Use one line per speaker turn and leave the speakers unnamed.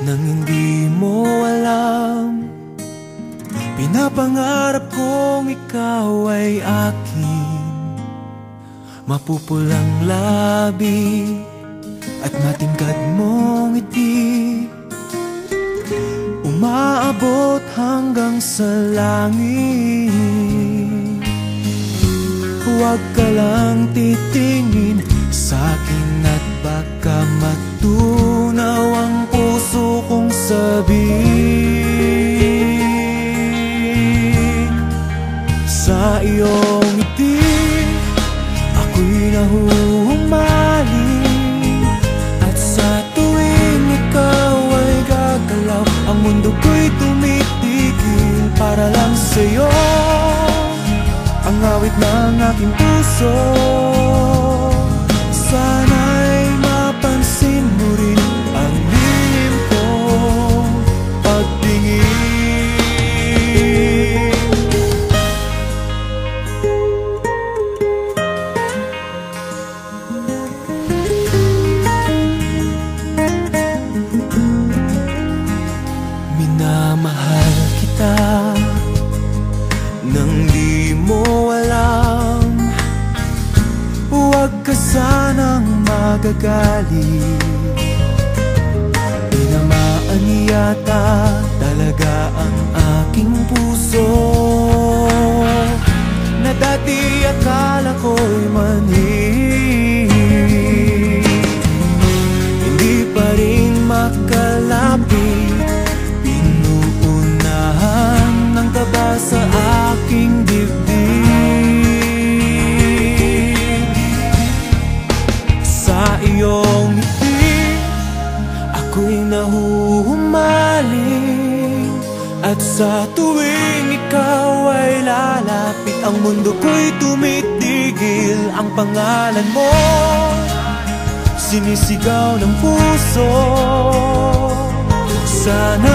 nang hindi mo alam. Pinapangarap kong ikaw ay akin, mapupulang labi at matingkad mong ngiti, umaabot hanggang sa langit. Huwag ka lang titingin sa'kin at baka matunaw ang puso kong sabihin. Sa iyong ngiti ako'y nahuhumaling, at sa tuwing ikaw ay gagalaw, ang mundo ko'y tumitigil para lang sa'yo. Ang awit ng aking puso, sana'y mapansin mo rin ang lihim kong pagtingin. Minamahal kita nang di mo alam. Huwag ka sanang magagalit, tinamaan yata talaga ang aking puso, na dati akala ko'y mani. Hindi pa rin makalapit, pinuunahan ng kaba sa aking dibdib. Sa iyong ngiti ako'y nahuhumaling, at sa tuwing ikaw ay lalapit, ang mundo ko'y tumitigil. Ang pangalan mo sinisigaw ng puso, sana